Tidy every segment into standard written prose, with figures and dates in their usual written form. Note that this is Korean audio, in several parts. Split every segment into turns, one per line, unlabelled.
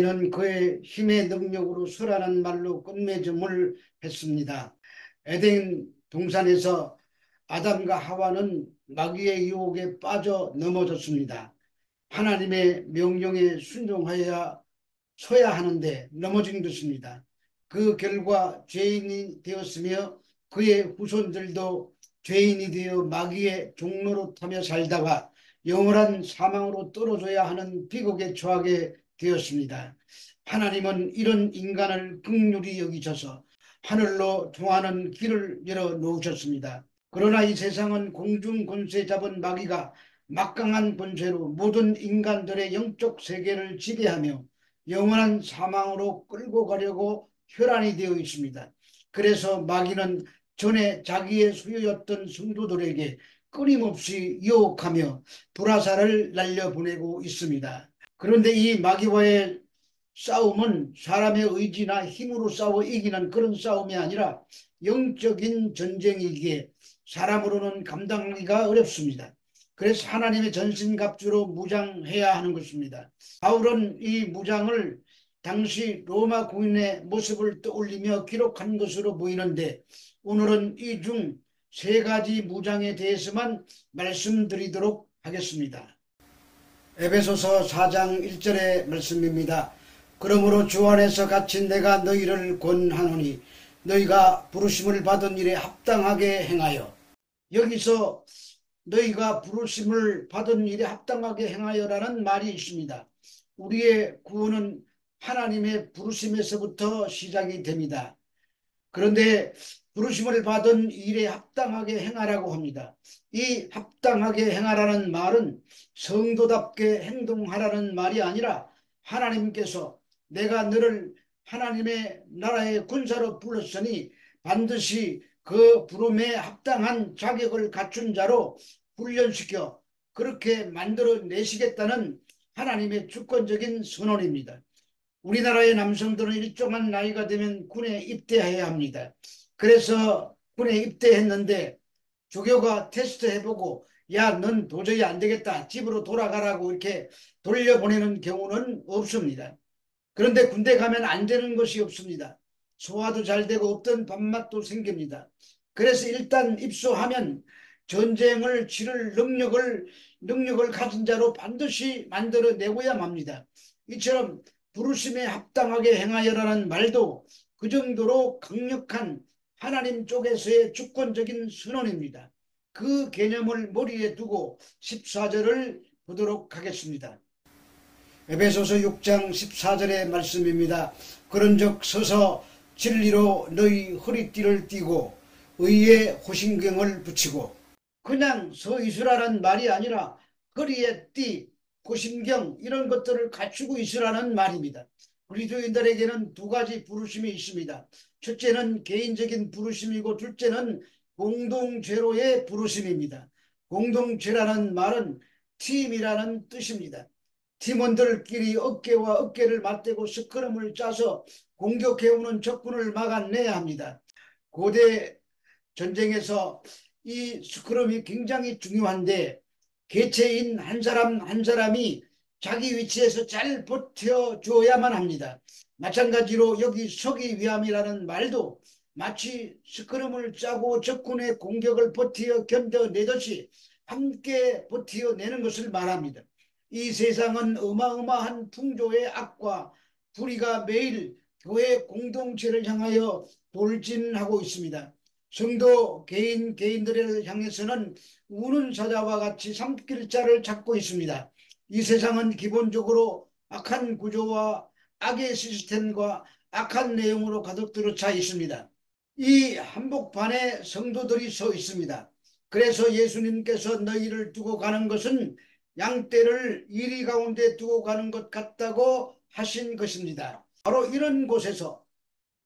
가인은 그의 힘의 능력으로 수라는 말로 끝맺음을 했습니다. 에덴 동산에서 아담과 하와는 마귀의 유혹에 빠져 넘어졌습니다. 하나님의 명령에 순종하여야 서야 하는데 넘어진 것입니다. 그 결과 죄인이 되었으며 그의 후손들도 죄인이 되어 마귀의 종로로 타며 살다가 영원한 사망으로 떨어져야 하는 비극에 처하게 되었습니다. 하나님은 이런 인간을 긍휼히 여기셔서 하늘로 통하는 길을 열어 놓으셨습니다. 그러나 이 세상은 공중 권세 잡은 마귀가 막강한 권세로 모든 인간들의 영적 세계를 지배하며 영원한 사망으로 끌고 가려고 혈안이 되어 있습니다. 그래서 마귀는 전에 자기의 소유였던 성도들에게 끊임없이 유혹하며 불화살을 날려보내고 있습니다. 그런데 이 마귀와의 싸움은 사람의 의지나 힘으로 싸워 이기는 그런 싸움이 아니라 영적인 전쟁이기에 사람으로는 감당하기가 어렵습니다. 그래서 하나님의 전신갑주로 무장해야 하는 것입니다. 바울은 이 무장을 당시 로마 군인의 모습을 떠올리며 기록한 것으로 보이는데 오늘은 이 중 세 가지 무장에 대해서만 말씀드리도록 하겠습니다. 에베소서 4장 1절의 말씀입니다. 그러므로 주 안에서 갇힌 내가 너희를 권하노니 너희가 부르심을 받은 일에 합당하게 행하여. 여기서 너희가 부르심을 받은 일에 합당하게 행하여라는 말이 있습니다. 우리의 구원은 하나님의 부르심에서부터 시작이 됩니다. 그런데 부르심을 받은 일에 합당하게 행하라고 합니다. 이 합당하게 행하라는 말은 성도답게 행동하라는 말이 아니라 하나님께서 내가 너를 하나님의 나라의 군사로 불렀으니 반드시 그 부름에 합당한 자격을 갖춘 자로 훈련시켜 그렇게 만들어 내시겠다는 하나님의 주권적인 선언입니다. 우리나라의 남성들은 일정한 나이가 되면 군에 입대해야 합니다. 그래서 군에 입대했는데 조교가 테스트 해보고 야, 넌 도저히 안 되겠다. 집으로 돌아가라고 이렇게 돌려보내는 경우는 없습니다. 그런데 군대 가면 안 되는 것이 없습니다. 소화도 잘 되고 없던 밥맛도 생깁니다. 그래서 일단 입소하면 전쟁을 치를 능력을 가진 자로 반드시 만들어내고야 합니다. 이처럼 부르심에 합당하게 행하여라는 말도 그 정도로 강력한 하나님 쪽에서의 주권적인 선언입니다. 그 개념을 머리에 두고 14절을 보도록 하겠습니다. 에베소서 6장 14절의 말씀입니다. 그런즉 서서 진리로 너희 허리띠를 띠고 의의 호신경을 붙이고. 그냥 서 있으라는 말이 아니라 허리에 띠, 호신경 이런 것들을 갖추고 있으라는 말입니다. 그리스도인들에게는 두 가지 부르심이 있습니다. 첫째는 개인적인 부르심이고 둘째는 공동체로의 부르심입니다. 공동체라는 말은 팀이라는 뜻입니다. 팀원들끼리 어깨와 어깨를 맞대고 스크럼을 짜서 공격해오는 적군을 막아내야 합니다. 고대 전쟁에서 이 스크럼이 굉장히 중요한데 개체인 한 사람 한 사람이 자기 위치에서 잘 버텨줘야만 합니다. 마찬가지로 여기 서기 위함이라는 말도 마치 스크럼을 짜고 적군의 공격을 버텨 견뎌내듯이 함께 버텨내는 것을 말합니다. 이 세상은 어마어마한 풍조의 악과 불의가 매일 교회 공동체를 향하여 돌진하고 있습니다. 성도 개인들을 향해서는 우는 사자와 같이 삼킬 자를 찾고 있습니다. 이 세상은 기본적으로 악한 구조와 악의 시스템과 악한 내용으로 가득 들어차 있습니다. 이 한복판에 성도들이 서 있습니다. 그래서 예수님께서 너희를 두고 가는 것은 양떼를 이리 가운데 두고 가는 것 같다고 하신 것입니다. 바로 이런 곳에서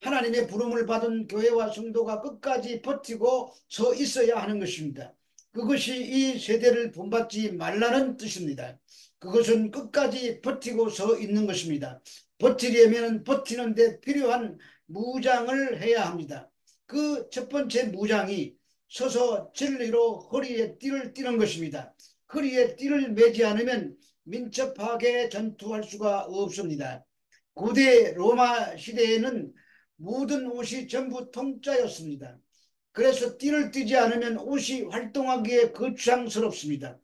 하나님의 부름을 받은 교회와 성도가 끝까지 버티고 서 있어야 하는 것입니다. 그것이 이 세대를 본받지 말라는 뜻입니다. 그것은 끝까지 버티고 서 있는 것입니다. 버티려면 버티는 데 필요한 무장을 해야 합니다. 그 첫 번째 무장이 서서 진리로 허리에 띠를 띠는 것입니다. 허리에 띠를 매지 않으면 민첩하게 전투할 수가 없습니다. 고대 로마 시대에는 모든 옷이 전부 통짜였습니다. 그래서 띠를 띠지 않으면 옷이 활동하기에 거추장스럽습니다.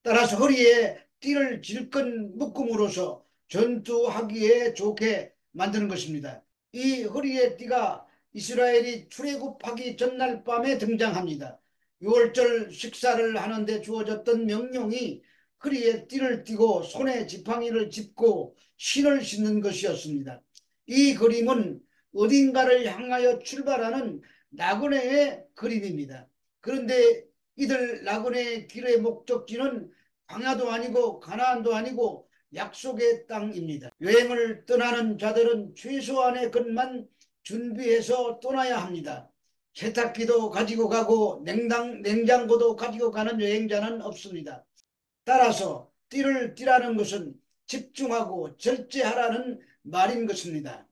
따라서 허리에 띠를 질끈 묶음으로써 전투하기에 좋게 만드는 것입니다. 이 허리의 띠가 이스라엘이 출애굽하기 전날 밤에 등장합니다. 6월절 식사를 하는데 주어졌던 명령이 허리에 띠를 띠고 손에 지팡이를 짚고 신을 신는 것이었습니다. 이 그림은 어딘가를 향하여 출발하는 나그네의 그림입니다. 그런데 이들 나그네의 길의 목적지는 광야도 아니고 가나안도 아니고 약속의 땅입니다. 여행을 떠나는 자들은 최소한의 것만 준비해서 떠나야 합니다. 세탁기도 가지고 가고 냉장고도 가지고 가는 여행자는 없습니다. 따라서 띠를 띠라는 것은 집중하고 절제하라는 말인 것입니다.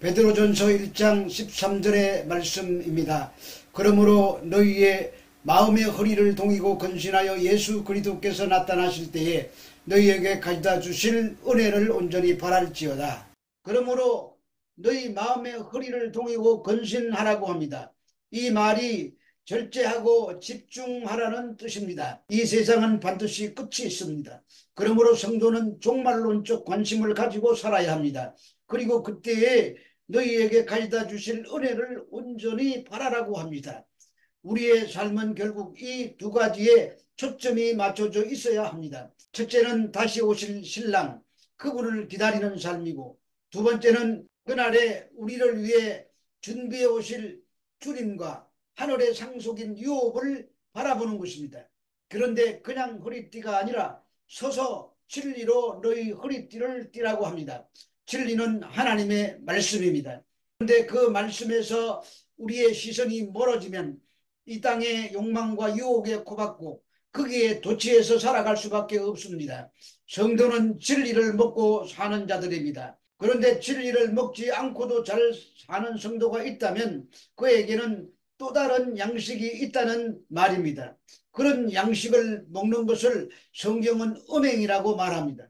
베드로전서 1장 13절의 말씀입니다. 그러므로 너희의 마음의 허리를 동이고 건신하여 예수 그리스도께서 나타나실 때에 너희에게 가져다 주실 은혜를 온전히 바랄지어다. 그러므로 너희 마음의 허리를 동이고 건신하라고 합니다. 이 말이 절제하고 집중하라는 뜻입니다. 이 세상은 반드시 끝이 있습니다. 그러므로 성도는 종말론적 관심을 가지고 살아야 합니다. 그리고 그때에 너희에게 가져다 주실 은혜를 온전히 바라라고 합니다. 우리의 삶은 결국 이 두 가지에 초점이 맞춰져 있어야 합니다. 첫째는 다시 오실 신랑, 그분을 기다리는 삶이고, 두 번째는 그날에 우리를 위해 준비해 오실 주님과 하늘의 상속인 유업을 바라보는 것입니다. 그런데 그냥 허리띠가 아니라 서서 진리로 너희 허리띠를 띠라고 합니다. 진리는 하나님의 말씀입니다. 그런데 그 말씀에서 우리의 시선이 멀어지면 이 땅의 욕망과 유혹에 코박고 거기에 도취해서 살아갈 수밖에 없습니다. 성도는 진리를 먹고 사는 자들입니다. 그런데 진리를 먹지 않고도 잘 사는 성도가 있다면 그에게는 또 다른 양식이 있다는 말입니다. 그런 양식을 먹는 것을 성경은 음행이라고 말합니다.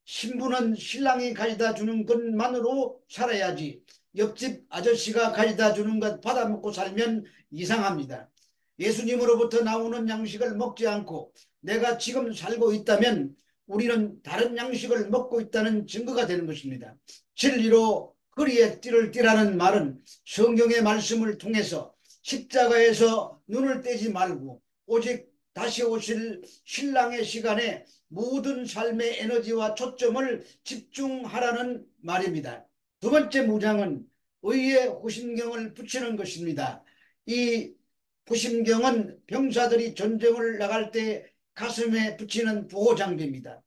신부는 신랑이 가져다 주는 것만으로 살아야지 옆집 아저씨가 가져다 주는 것 받아먹고 살면 이상합니다. 예수님으로부터 나오는 양식을 먹지 않고 내가 지금 살고 있다면 우리는 다른 양식을 먹고 있다는 증거가 되는 것입니다. 진리로 허리에 띠를 띠라는 말은 성경의 말씀을 통해서 십자가에서 눈을 떼지 말고 오직 다시 오실 신랑의 시간에 모든 삶의 에너지와 초점을 집중하라는 말입니다. 두 번째 무장은 의의 호심경을 붙이는 것입니다. 이 호심경은 병사들이 전쟁을 나갈 때 가슴에 붙이는 보호장비입니다.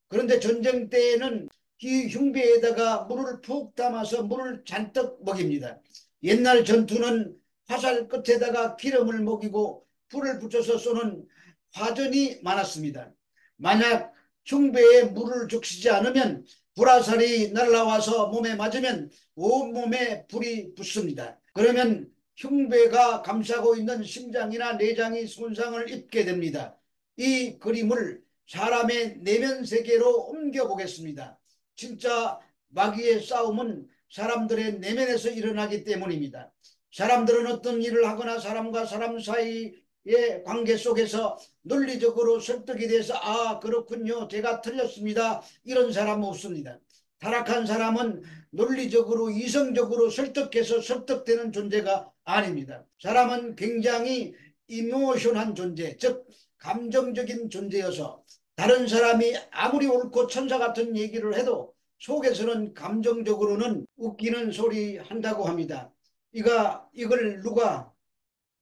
그런데 전쟁 때에는 이 흉배에다가 물을 푹 담아서 물을 잔뜩 먹입니다. 옛날 전투는 화살 끝에다가 기름을 먹이고 불을 붙여서 쏘는 화전이 많았습니다. 만약 흉배에 물을 적시지 않으면 불화살이 날아와서 몸에 맞으면 온몸에 불이 붙습니다. 그러면 흉배가 감싸고 있는 심장이나 내장이 손상을 입게 됩니다. 이 그림을 사람의 내면 세계로 옮겨보겠습니다. 진짜 마귀의 싸움은 사람들의 내면에서 일어나기 때문입니다. 사람들은 어떤 일을 하거나 사람과 사람 사이의 관계 속에서 논리적으로 설득이 돼서 그렇군요, 제가 틀렸습니다, 이런 사람 없습니다. 타락한 사람은 논리적으로 이성적으로 설득해서 설득되는 존재가 아닙니다. 사람은 굉장히 이모션한 존재, 즉 감정적인 존재여서 다른 사람이 아무리 옳고 천사 같은 얘기를 해도 속에서는 감정적으로는 웃기는 소리 한다고 합니다. 이걸 누가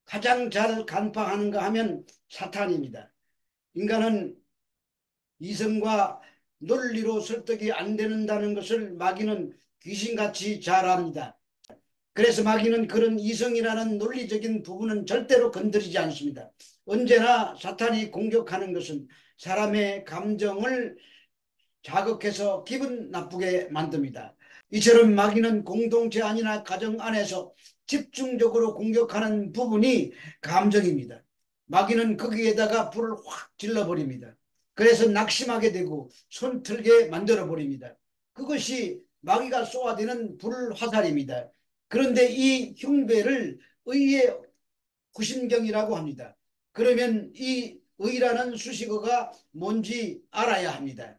가장 잘 간파하는가 하면 사탄입니다. 인간은 이성과 논리로 설득이 안 된다는 것을 마귀는 귀신같이 잘 압니다. 그래서 마귀는 그런 이성이라는 논리적인 부분은 절대로 건드리지 않습니다. 언제나 사탄이 공격하는 것은 사람의 감정을 자극해서 기분 나쁘게 만듭니다. 이처럼 마귀는 공동체 안이나 가정 안에서 집중적으로 공격하는 부분이 감정입니다. 마귀는 거기에다가 불을 확 질러버립니다. 그래서 낙심하게 되고 손틀게 만들어버립니다. 그것이 마귀가 쏘아대는 불화살입니다. 그런데 이 흉배를 의의 구심경이라고 합니다. 그러면 이 의라는 수식어가 뭔지 알아야 합니다.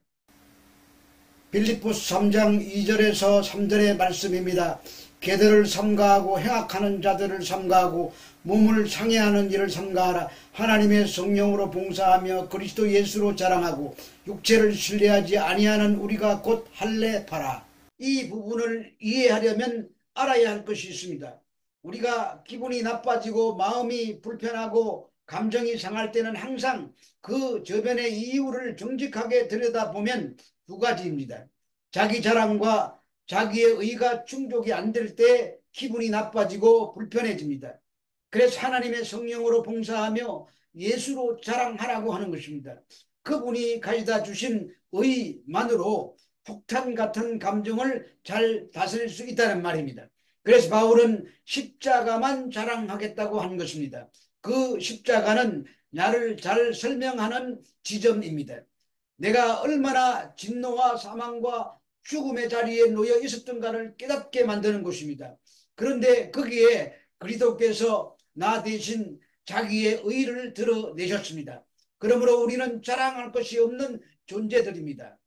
빌립보서 3장 2절에서 3절의 말씀입니다. 계들을 삼가하고 행악하는 자들을 삼가하고 몸을 상해하는 일을 삼가하라. 하나님의 성령으로 봉사하며 그리스도 예수로 자랑하고 육체를 신뢰하지 아니하는 우리가 곧 할례파라. 이 부분을 이해하려면 알아야 할 것이 있습니다. 우리가 기분이 나빠지고 마음이 불편하고 감정이 상할 때는 항상 그 저변의 이유를 정직하게 들여다보면 두 가지입니다. 자기 자랑과 자기의 의가 충족이 안 될 때 기분이 나빠지고 불편해집니다. 그래서 하나님의 성령으로 봉사하며 예수로 자랑하라고 하는 것입니다. 그분이 가져다 주신 의만으로 폭탄 같은 감정을 잘 다스릴 수 있다는 말입니다. 그래서 바울은 십자가만 자랑하겠다고 한 것입니다. 그 십자가는 나를 잘 설명하는 지점입니다. 내가 얼마나 진노와 사망과 죽음의 자리에 놓여 있었던가를 깨닫게 만드는 것입니다. 그런데 거기에 그리스도께서 나 대신 자기의 의를 드러내셨습니다. 그러므로 우리는 자랑할 것이 없는 존재들입니다.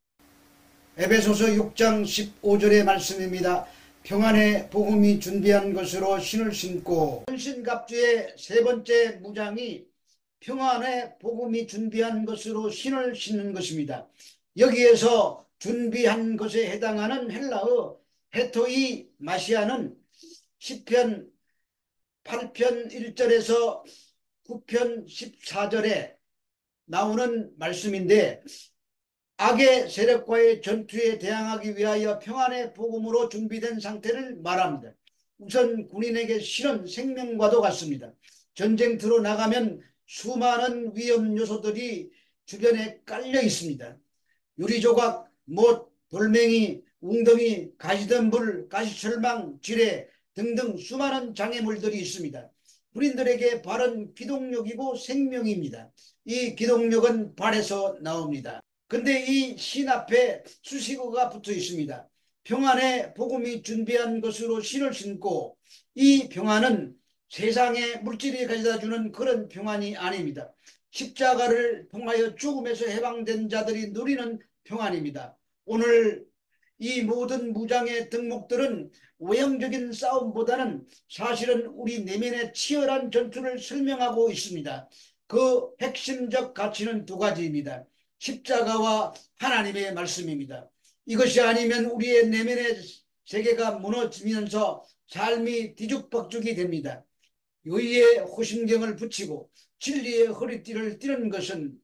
에베소서 6장 15절의 말씀입니다. 평안의 복음이 준비한 것으로 신을 신고, 헌신갑주의 세 번째 무장이 평안의 복음이 준비한 것으로 신을 신는 것입니다. 여기에서 준비한 것에 해당하는 헬라어 헤토이 마시아는 시편 8편 1절에서 9편 14절에 나오는 말씀인데, 악의 세력과의 전투에 대항하기 위하여 평안의 복음으로 준비된 상태를 말합니다. 우선 군인에게 실은 생명과도 같습니다. 전쟁터로 나가면 수많은 위험 요소들이 주변에 깔려 있습니다. 유리조각, 못, 돌멩이, 웅덩이, 가시덤불, 가시철망, 지뢰 등등 수많은 장애물들이 있습니다. 군인들에게 발은 기동력이고 생명입니다. 이 기동력은 발에서 나옵니다. 근데 이 신 앞에 수식어가 붙어 있습니다. 평안의 복음이 준비한 것으로 신을 신고, 이 평안은 세상의 물질이 가져다주는 그런 평안이 아닙니다. 십자가를 통하여 죽음에서 해방된 자들이 누리는 평안입니다. 오늘 이 모든 무장의 덕목들은 외형적인 싸움보다는 사실은 우리 내면의 치열한 전투를 설명하고 있습니다. 그 핵심적 가치는 두 가지입니다. 십자가와 하나님의 말씀입니다. 이것이 아니면 우리의 내면의 세계가 무너지면서 삶이 뒤죽박죽이 됩니다. 의의 호심경을 붙이고 진리의 허리띠를 띠는 것은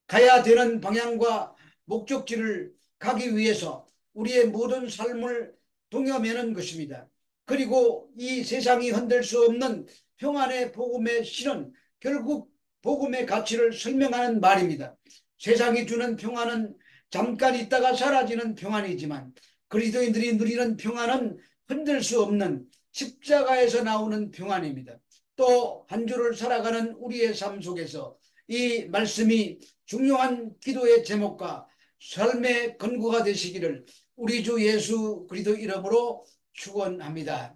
가야 되는 방향과 목적지를 가기 위해서 우리의 모든 삶을 동여매는 것입니다. 그리고 이 세상이 흔들 수 없는 평안의 복음의 실은 결국 복음의 가치를 설명하는 말입니다. 세상이 주는 평안은 잠깐 있다가 사라지는 평안이지만 그리스도인들이 누리는 평안은 흔들 수 없는 십자가에서 나오는 평안입니다. 또 한 주를 살아가는 우리의 삶 속에서 이 말씀이 중요한 기도의 제목과 삶의 근거가 되시기를 우리 주 예수 그리스도 이름으로 축원합니다.